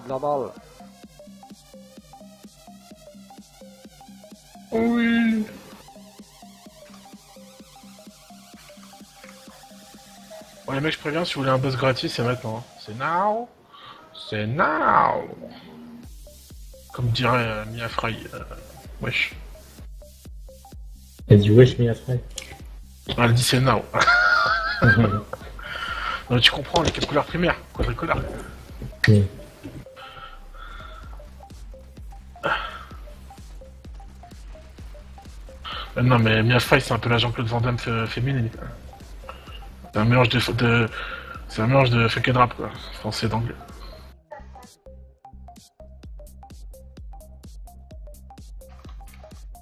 de la balle. Oui. Bon les mecs, je préviens, si vous voulez un buzz gratis, c'est maintenant. Hein. C'est now. C'est now. Comme dirait Mia Fry. Wesh. Elle dit wesh Mia Fry. Elle dit c'est now. Non, tu comprends les 4 couleurs primaires, quadricolores. Oui. Non mais Mia Fry c'est un peu la Jean-Claude Van Damme féminine. C'est un mélange c'est un mélange de fake and rap quoi, français et d'anglais.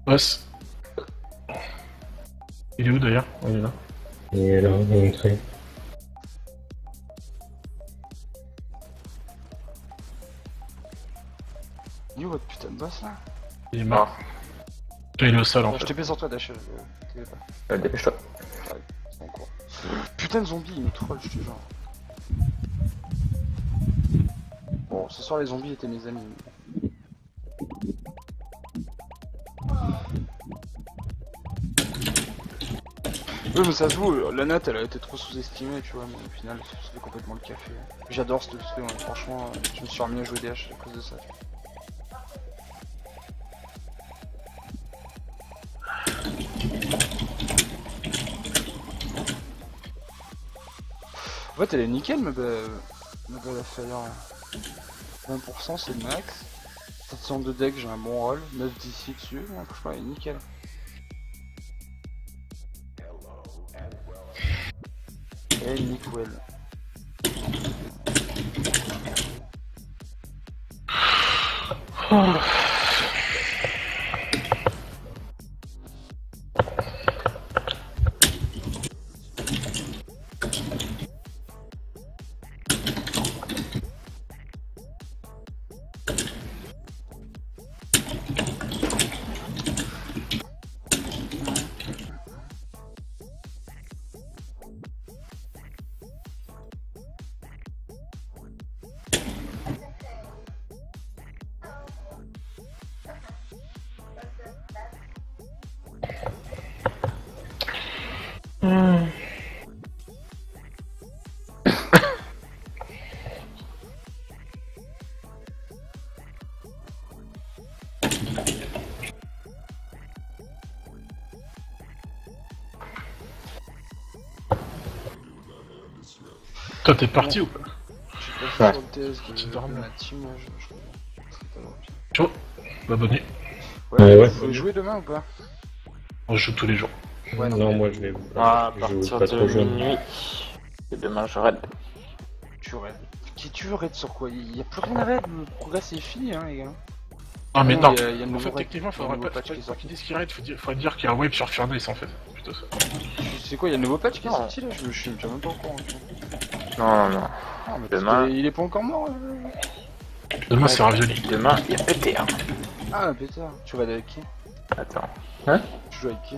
Boss. Il est où d'ailleurs? Oh, il est là. Et alors, on va montrer. Il est où votre putain de boss là? Il est mort. Toi, il est au sol en Je fait. t'ai sur toi Dash. Dépêche-toi. C'est en cours. Putain de zombie, il me troll, je te jure. Bon, ce soir les zombies étaient mes amis. Oui mais ça se joue, la natte elle a été trop sous-estimée tu vois, mais au final ça fait complètement le café. J'adore ce truc, franchement je me suis remis à jouer DH à cause de ça. En fait elle est nickel ma belle affaire. 20% c'est le max. 700 de deck j'ai un bon roll, 9 d'ici dessus, franchement elle est nickel. Et nickel. Oh. Toi t'es parti ou pas? J'ai pas fait sur le TS Tu de dors la bien. team, je Chaud. Bah bonne nuit. Ouais, ouais. vous pouvez jouer demain ou pas? On joue tous les jours. Ouais, Non, moi je vais. À je joue partir pas de trop jeune. minuit. Et demain je raid. Tu raides. Tu veux raid sur quoi? Il y a plus rien à raid, le progrès c'est fini hein les gars. Ah mais Non, non, il y a le en nouveau fait raid. techniquement Il y a le faudrait nouveau pas patch qui est sorti. qu'ils disent qu'il raid, faut dire qu'il y a un wave sur Furnace en fait. Plutôt ça. Tu sais quoi, il y a le nouveau patch qui est Non. sorti là? Je suis déjà même pas au courant. Non. Ah, mais Demain. il est pas encore mort Demain c'est ravioli. Demain il y a ETR. Ah pétard, tu vas avec qui? Attends. Tu joues avec qui?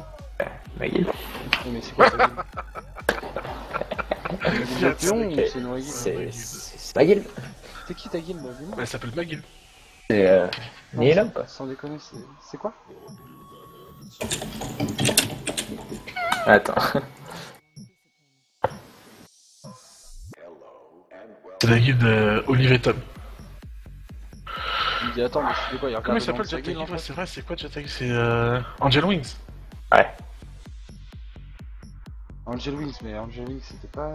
Maïl. Oui, mais c'est quoi ta gueule? C'est un pion ou c'est une vraie guilde? C'est Maïl. C'est qui ta guilde là? Dis-moi. Elle s'appelle Magil. C'est Non, Niela ou pas? Sans déconner, c'est quoi? Attends. C'est la guilde Olive et Tom. Il me dit attends, mais c'est quoi? Il Comment il regarde s'appelle sa Jet guilde en Tag? fait. C'est vrai, c'est quoi Jet Tag? C'est Angel Wings. Ouais. Angel Wings, mais Angel Wings c'était pas.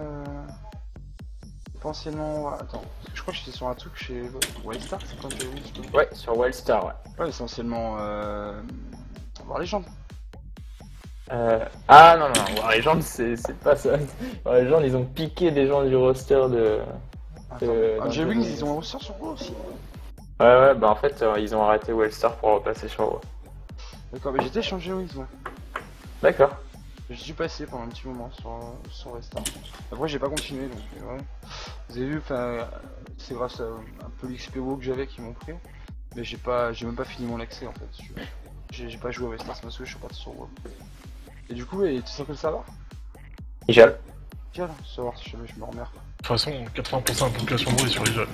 Potentiellement. Attends, parce que je crois que j'étais sur un truc chez Wildstar, c'est pas Angel Wings? Ouais, sur Wildstar, ouais. Ouais, essentiellement. War Legend. Ah non, War Legend c'est pas ça. War Legend ils ont piqué des gens du roster de... Angel Wings, ils ont un roster sur quoi aussi? Ouais, bah en fait ils ont arrêté Wildstar pour repasser sur WoW. D'accord, mais j'étais chez Angel Wings, moi. D'accord. Je suis passé pendant un petit moment sur Restart. Après, j'ai pas continué donc. Ouais. Vous avez vu, c'est grâce à un peu l'XP WoW que j'avais qui m'ont pris. Mais j'ai même pas fini mon accès en fait. J'ai pas joué à Restart parce que je suis parti sur WoW. Et du coup, tu sais que le savoir? Ijal. Savoir si jamais je me remets. De toute façon, 80% de la population de est sur les jeunes.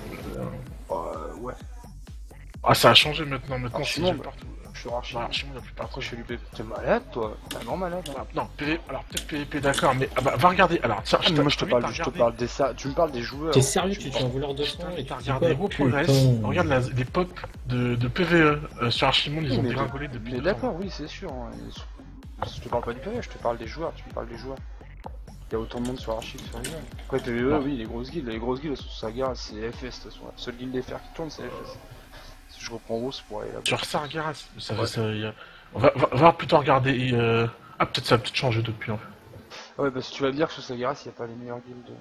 Ouais. Ah, ça a changé maintenant, c'est Archimond, jeu partout. je suis archi. Non, Archimond, il y a plus partout. Après, je fais du PVP. T'es malade, toi? T'es un grand malade. Hein. Ah, non, alors peut-être PVP, d'accord, mais va regarder. Alors, tiens, Ah, mais moi, je te t'invite à parle des ça. Tu me parles des joueurs. T'es sérieux, tu es un voleur de Je sang t'invite et tu à dis regarder quoi? WoProgress. Putain. Regarde les pop de PVE sur Archimond, ils Oui, ont mais dégringolé depuis. Mais 2 ans. d'accord, oui, c'est sûr. Hein. Je te parle pas du PVE, je te parle des joueurs. Tu me parles des joueurs. Il y a autant de monde sur Archi que sur les jeunes. Après, PVE, Non. oui, les grosses guildes. Les grosses guildes, Saga, c'est FS, de toute façon. La seule guilde FR qui tourne, c'est FS. Si je reprends gros, c'est pour aller là-bas. Sur Sargeras, ça, Ouais. on va plutôt regarder. Ah, peut-être ça a peut-être changé depuis. En fait. Ah ouais, parce que tu vas me dire que sur Sagaras, il n'y a pas les meilleures guildes.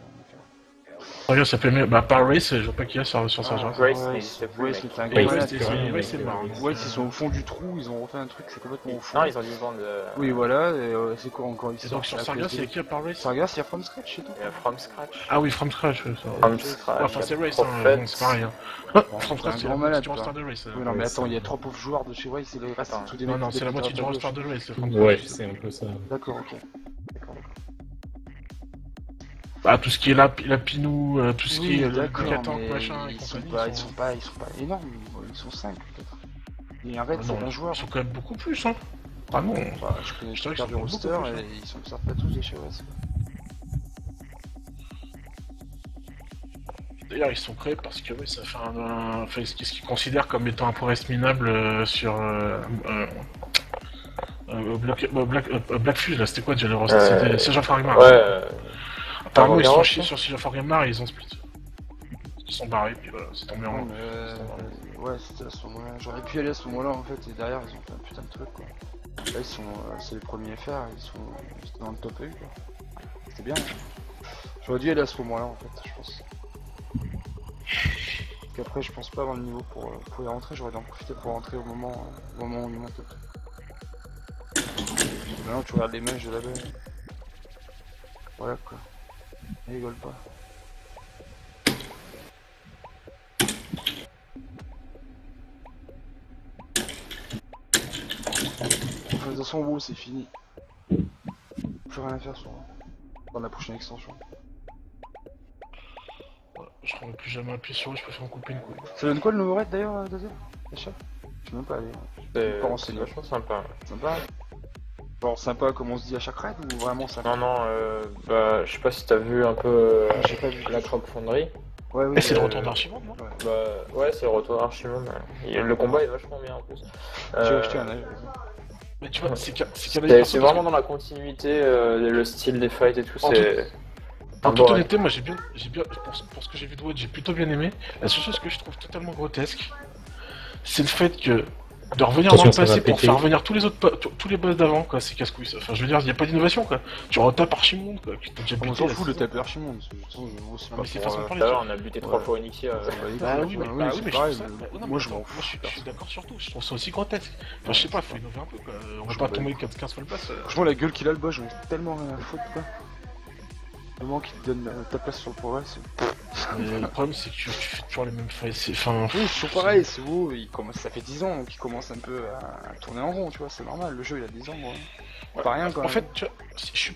Regarde, ça fait mieux. Bah, par Race, je vois pas qui y a sur Sargeras. Grace ouais, n'existe plus, ouais, mec. c'était un Et grand ouais, malade. c'est marrant. Ouais, ils sont au fond du trou, ils ont refait un truc, c'est complètement au fond. Non, ils ont dû vendre Oui, voilà, et c'est quoi encore Et ici? donc sur Sargeras, il y a qui à par Race? Sargeras, il y a From Scratch et tout. From Scratch. Ah oui, From Scratch, ça. From Scratch. Ouais, enfin, c'est Race, Prophet. bon, c'est pareil. Hein. From Scratch, un c'est grand la malade, moitié du roster quoi. de Race. Oui, non, mais Ouais, attends, il y a c'est- 3 pauvres joueurs de chez Way, c'est le reste, c'est tous des Non, mecs non, qui c'est la habitent moitié à du droite à roster gauche. de Race, le From Ouais, Scratch. c'est un peu ça. D'accord, ok. D'accord. Bah, tout ce qui est la Pinou, tout ce qui est le d'accord, Katank, mais machin et ils sont compagnie. pas énormes, ils sont 5 peut-être. Et un raid, Ah c'est non, un joueur. ils sont quand même beaucoup plus, hein. Ah non. Enfin, je connais Je dirais le qu'ils du sont roster beaucoup plus, et ils sont sortent pas tous des chez West. D'ailleurs, ils sont créés parce que oui, ça fait enfin, ce qu'ils considèrent comme étant un forest minable sur Black Fuse, là, c'était quoi déjà le roster? C'était Siege of Argmar. Ouais, Apparemment, ils sont Argmar, chiés ça sur Siege of Argmar et ils ont split. Ils sont barrés, puis voilà, c'est tombé Non, en. mais ouais, c'était à ce moment-là. J'aurais pu y aller à ce moment-là en fait, et derrière ils ont fait un putain de truc quoi. Là ils sont, c'est les premiers FR, ils étaient dans le top 1 quoi. C'était bien. J'aurais dû y aller à ce moment-là en fait, je pense. Qu'après je pense pas avoir le niveau pour y rentrer, j'aurais dû en profiter pour rentrer au moment où on y monte. Maintenant tu regardes les matchs de la belle. Voilà quoi. Ils rigolent pas. De toute façon, WoW c'est fini. Plus rien à faire dans la prochaine extension. Je ne plus jamais appuyer sur eux, je préfère en couper une couille. Ça donne quoi le nouveau raid d'ailleurs, Dazir? Achat? Je sais même pas aller. C'est Pas renseigné. vachement sympa. Sympa? Genre sympa comme on se dit à chaque raid ou vraiment sympa? Non, bah, je sais pas si t'as vu un peu J'ai pas vu. la Crop Foundry. Ouais, oui. Eh, c'est le retour d'Archimond, non? Ouais. Bah, ouais, c'est le retour d'Archimond. Le combat est vachement bien en plus. J'ai jeté un œil. Mais tu vois, c'est vraiment dans la continuité, le style des fights et tout. En C'est. En un toute bon honnêteté, moi j'ai bien, pour ce que j'ai vu de WoD, j'ai plutôt bien aimé. La seule chose que je trouve totalement grotesque, c'est le fait que de revenir Attention, dans le ça va passé pour péter. faire revenir tous les boss d'avant, quoi, c'est casse-couille ça. Enfin, je veux dire, il n'y a pas d'innovation, quoi. Tu retapes Archimonde, quoi, qui t'a déjà On buté. s'en la fout de saison. taper Archimond, de toute façon je vous Non, mais c'est façon de Tout parler, à tu l'heure, vois. on a buté 3 Ouais. fois Onyxia. Bah oui, mais, oui, c'est mais pareil, je trouve ça. Non, moi mais je m'en moi, fous. je suis d'accord sur tout, je trouve ça aussi grotesque. Enfin, je sais pas, faut innover un peu, quoi. On va Je pas m'en tomber 15 fois le pass. Franchement, la gueule qu'il a le boss, j'en ai tellement rien à foutre quoi. Le moment qu'il te donne ta place sur le progrès, c'est. Mais le problème, c'est que tu fais toujours les mêmes failles. Enfin. Oui, c'est toujours pareil, c'est beau, ça fait 10 ans donc il commence un peu à tourner en rond, tu vois, c'est normal, le jeu il a 10 ans, ouais. Pas rien quand même. En fait, tu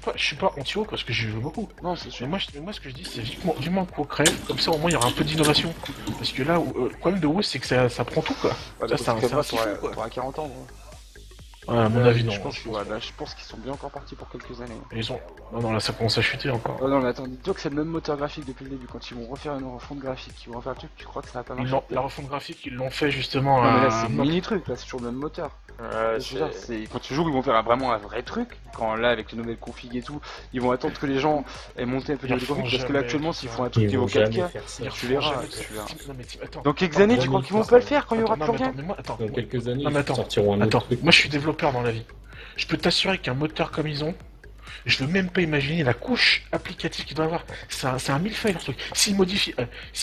vois, je suis pas anti-WoW parce que j'y joue beaucoup. Non, c'est sûr. Mais moi, ce que je dis, c'est vivement qu'on crève, comme ça au moins il y aura un peu d'innovation. Parce que là, le problème de WoW, c'est que ça prend tout, quoi. Ouais, Ça, c'est un t'auras siphon, quoi. 40 ans, Ouais, à mon avis, non. Je pense qu'ils sont bien encore partis pour quelques années. Ils ont... Non, là, ça commence à chuter encore. Oh non, mais attends, dis-toi que c'est le même moteur graphique depuis le début. Quand ils vont refaire une refonte graphique, ils vont refaire le truc, tu crois que ça va pas marcher? La refonte graphique, ils l'ont fait justement Non, mais là, à... c'est mini truc, là, c'est toujours le même moteur. Ouais, Je veux dire, quand tu joues, ils vont faire vraiment un vrai truc. Quand là, avec les nouvelles configs et tout, ils vont attendre que les gens aient monté un peu Ils les configs. Parce que là, jamais actuellement, s'ils font un truc Ils qui vont vaut jamais 4K, faire ça. tu verras, Jamais- tu verras. Non, mais attends. Dans quelques années, tu crois qu'ils vont pas le faire quand il y aura plus rien? Attends, Dans quelques années, Non, mais ils attends. sortiront un autre Attends, truc. moi je suis développeur dans la vie. Je peux t'assurer qu'un moteur comme ils ont, je veux même pas imaginer la couche applicative qu'il doit avoir. C'est un millefeuille leur truc. S'ils modifient,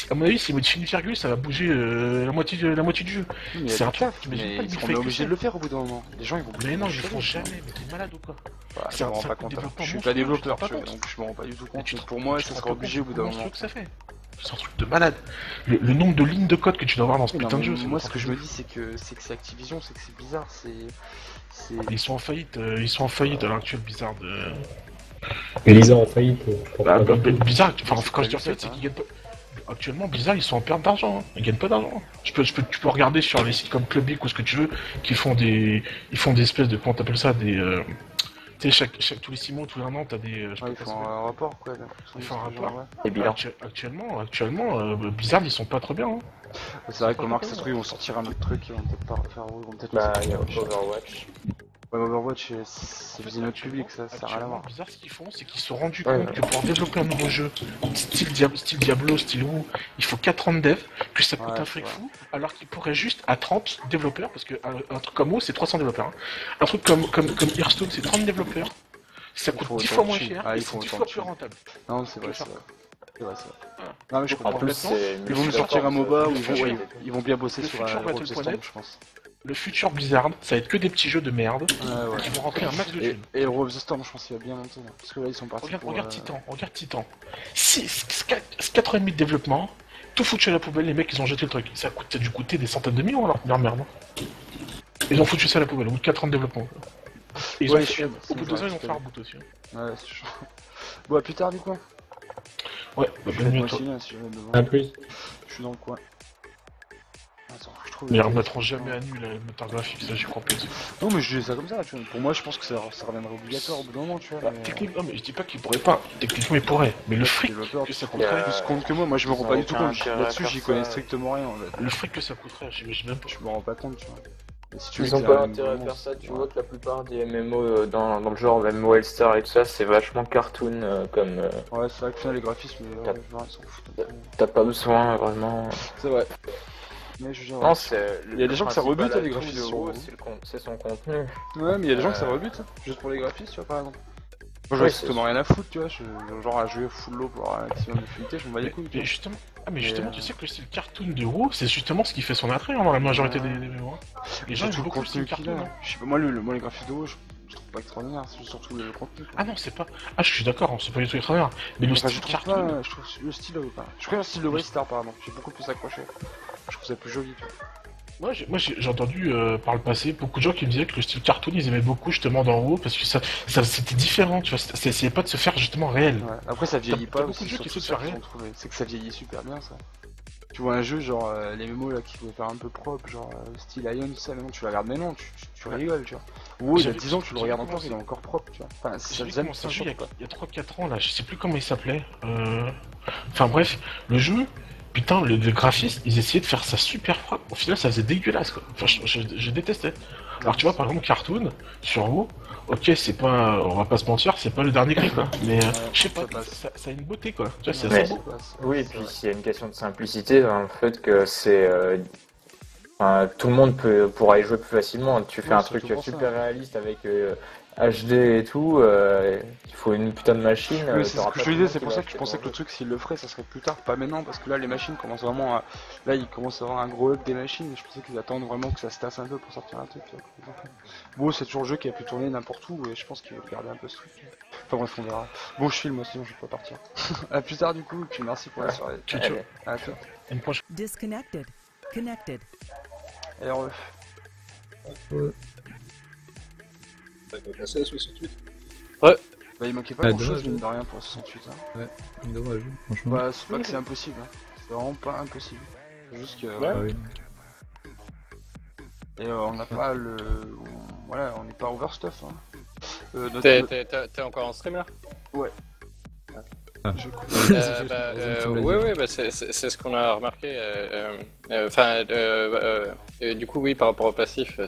à mon avis, s'ils modifient une virgule, ça va bouger la moitié du jeu. Oui, mais C'est un il y a truc, du taf, t'imagines mais pas le ils seront millefeuille bien que obligés c'est. de le faire au bout d'un moment. Les gens, ils vont. Mais non, ils le chialer, font je jamais, pense. mais t'es malade ou quoi? Bah, C'est je un- me rends c'est un pas coup de compte. développement Je suis monstre, pas tu te développeur, rends pas tu vois, compte. donc je me rends pas du tout Mais compte. tu Mais te- pour moi, tu te ça rends sera pas obligé au compte bout d'un du moment. monstre que ça fait. C'est un truc de malade. Le nombre de lignes de code que tu dois avoir dans ce Oui, non, putain de mais jeu, c'est moi, n'importe ce que je quoi. me dis, c'est que c'est Activision, c'est que c'est bizarre, c'est. Ils sont en faillite à l'heure actuelle, bizarre de... Blizzard en faillite pour Bah, pas bizarre, enfin, c'est quand je pas dis en faillite, vite, c'est hein. qu'ils gagnent pas... actuellement, Blizzard, ils sont en perte d'argent. Hein. Ils gagnent pas d'argent. Tu peux regarder sur les sites comme Clubic ou ce que tu veux, ils font des espèces de, comment t'appelles ça, des, tu sais, tous les 6 mois, tous les 1 an, t'as des, je sais Ouais, pas ils comment ça font s'appelle. un rapport, quoi. Ils font un rapport. Ouais. Et bilan. Actuellement, Blizzard, ils sont pas très bien. Hein. C'est vrai que Marc, ça se trouve, ils vont sortir un autre truc, ils vont peut-être pas refaire, ils vont peut-être Bah, il y a nous sortir Overwatch. Ouais, Overwatch, c'est visé notre public, ça sert à rien à voir. Blizzard, ce qu'ils font, c'est qu'ils se sont rendus Ouais, compte que pour développer un nouveau jeu, style Diablo, style WoW, il faut 4 ans de dev, que ça coûte Ouais, un c'est fric vrai. fou, alors qu'ils pourraient juste à 30 développeurs, parce que un truc comme WoW, c'est 300 développeurs. Hein. Un truc comme Hearthstone, c'est 30 développeurs, ça Ils coûte font 10 autant fois de moins thunes. cher, Ah, et ils c'est font 10 autant fois de plus thunes. rentable. Non, c'est vrai, Que c'est ça. vrai. C'est vrai, c'est vrai. Voilà. Non, mais je En comprends plus, complètement. c'est. Ils vont nous sortir un MOBA où ils vont bien bosser Le sur futur la Hero of the Battle.net. Storm, je pense. Le futur Blizzard, ça va être que des petits jeux de merde, Ouais, ouais. qui vont rentrer un max de thunes. Et Hero of the Storm, je pense qu'il va bien monter là. Parce que là, ils sont partis pour. Regarde Titan. 4 ans et demi de développement, tout foutu à la poubelle, les mecs ils ont jeté le truc. Ça a dû coûter des centaines de millions alors, merde. Ils ont foutu ça à la poubelle au bout de 4 ans de développement. Et Ouais, au bout de 2 ans ils ont fait un reboot aussi. Hein. Ouais, c'est chaud. Bon, à plus tard, du coup. Ouais, bah, Je vais bonne nuit à moi toi. aussi, là, si j'avais besoin. À plus. Je suis dans le coin. Attends, je trouve. Mais ils remettront jamais à nu le moteur graphique, ça j'y crois pas. Non, mais je dis ça comme ça, tu vois. Pour moi, je pense que ça reviendrait obligatoire au bout d'un moment, tu vois. Bah, mais, techniquement, mais je dis pas qu'ils pourraient pas. Techniquement ils pourraient. Mais le fric développeur, que ça prend coûterait, plus compte que moi. Moi, je me Ils rends ont pas du tout aucun compte. intérêt à Là-dessus, faire j'y ça. connais strictement rien, en fait. le fric que ça coûterait, j'imagine même pas. Je me rends pas compte, tu vois. Et si tu Ils veux ont que pas ça- intérêt à vraiment, faire ça, tu ouais. vois que la plupart des MMO dans le genre, même Wildstar et tout ça, c'est vachement cartoon comme. Ouais, c'est vrai que finalement, les graphismes, T'as- ouais, ils s'en foutent. T'as pas besoin vraiment. C'est vrai. Mais je veux dire, Non, c'est. Il y a des gens que ça principal rebute, les atout graphismes de sur WoW, WoW. c'est son contenu. Ouais, mais il y a des gens que ça Euh, rebute, hein, juste pour les graphismes, tu vois, par exemple. Moi, j'en ai Ouais, strictement rien à foutre, tu vois. Genre à jouer full low pour avoir un maximum de fluidité, je m'en bats les couilles, tu Mais vois. justement, Mais, tu sais que le style cartoon de WoW, c'est justement ce qui fait son attrait dans la majorité Ouais. des MMO. Les gens Surtout aiment le beaucoup le style contenu qu'il cartoon. a. Hein. Je sais pas, moi, les graphismes de WoW, je trouve pas extraordinaire, c'est surtout le contenu, quoi. Ah non, c'est pas. Ah, je suis d'accord, hein, c'est pas du tout extraordinaire. Mais le Enfin, je style trouve cartoon. pas, je trouve le style, pas. Je préfère le style de Waystar, par exemple. J'ai beaucoup plus accroché. Je trouve ça plus joli, tu vois. J'ai entendu par le passé beaucoup de gens qui me disaient que le style cartoon ils aimaient beaucoup justement dans WoW parce que ça c'était différent, tu vois, ça essayait pas de se faire justement réel. Ouais. Après, ça vieillit T'as pas, beaucoup de jeux qui surtout se ça font qu'ils ont trouvé. C'est que ça vieillit super bien, ça. Tu vois un jeu, genre les mémos là qui pouvaient faire un peu propre, genre style Ion, tout ça, maintenant tu le regardes, mais non, tu rigoles, tu vois. WoW, il y a J'avais- 10 ans, tu le j'avais regardes encore, commencé- il est encore propre, tu vois. Enfin, ça J'avais jamais commencé un ça jeu change pas. il y a 3-4 ans là, je sais plus comment il s'appelait. Enfin bref, le jeu, putain, les graphistes, ils essayaient de faire ça super propre. Au final, ça faisait dégueulasse quoi. Enfin, je détestais. Alors tu vois, par exemple, Cartoon, sur WoW, ok, c'est pas, on va pas se mentir, c'est pas le dernier cri quoi. Mais je sais pas, ça passe. ça a une beauté quoi. Tu vois, c'est Mais- assez beau. Oui, et puis il y a une question de simplicité dans le fait que c'est. Enfin, tout le monde pourra y jouer plus facilement. Tu fais Ouais, un surtout truc pour ça. super réaliste avec HD et tout, il faut une putain de machine. Oui, c'est ce t'auras que pas je te tout le disais, monde c'est qui pour va ça que je acheter pensais ton que le jeu. truc, s'il le ferait, ça serait plus tard, pas maintenant, parce que là, les machines commencent vraiment à. Là, ils commencent à avoir un gros up des machines, et je pensais qu'ils attendent vraiment que ça se tasse un peu pour sortir un truc. Tu vois. Bon, c'est toujours le jeu qui a pu tourner n'importe où, et je pense qu'ils veulent garder un peu ce truc. Enfin bref, on verra. Bon, je filme, moi, sinon je vais pas partir. À plus tard, du coup, et puis merci pour la soirée. Ciao, ciao. Allez. À toi. Une prochaine. Disconnected. Connected. Et heureux. Ça va passer à 68. Bah, il manquait pas Ah, grand chose, dommage. mine de rien, pour 68. Hein. Dommage, franchement. Bah, c'est pas que c'est impossible, hein. C'est vraiment pas impossible. C'est juste que. Ah oui. Et on n'a pas le. Voilà, on n'est pas overstuff. Hein. Notre- T'es encore en stream là Je coupe. Oui, bah, c'est ce qu'on a remarqué. Enfin, du coup, oui, par rapport au passif,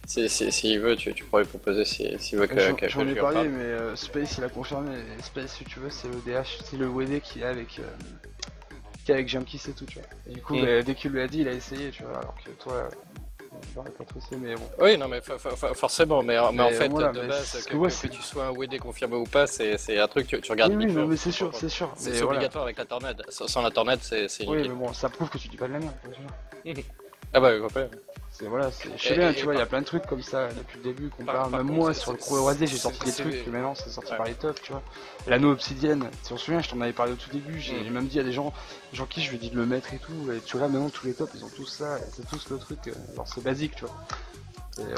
s'il veut, tu pourrais lui proposer s'il veut que J'en ai je lui en parlé, parle. mais Space il a confirmé. Et Space, si tu veux, c'est le DH, c'est le WD qu'il a avec. Qui a avec Junkies et tout, tu vois. Et du coup, bah, dès qu'il lui a dit, il a essayé, tu vois. Alors que toi, il aurait pas trop essayé, mais bon. Oui, non, mais forcément, mais en fait, voilà, de mais base, c'est- que, ouais, que c'est- tu sois un WD confirmé ou pas, c'est un truc, tu regardes Oui, oui, vite fait, non, mais c'est sûr, c'est sûr. C'est Mais voilà. obligatoire avec la tornade. Sans la tornade, c'est Oui, inutile. mais bon, ça prouve que tu dis pas de la merde, bien sûr. Ah bah, complètement. C'est voilà, je Et- sais bien, et tu vois, il y a par- plein de trucs comme ça depuis le début qu'on Par- parle. par Même contre, moi, c'est- sur le c'est- Pro Rosé, j'ai c'est- sorti des c'est- trucs que maintenant c'est sorti ouais. par les teufs, tu vois. L'anneau obsidienne, tu t'en souviens, je t'en avais parlé au tout début, j'ai Mhm. même dit à des gens qui je lui ai dit de le mettre et tout, et tu regardes maintenant tous les tops, ils ont tous ça, et c'est tous le truc, alors c'est basique, tu vois. Et,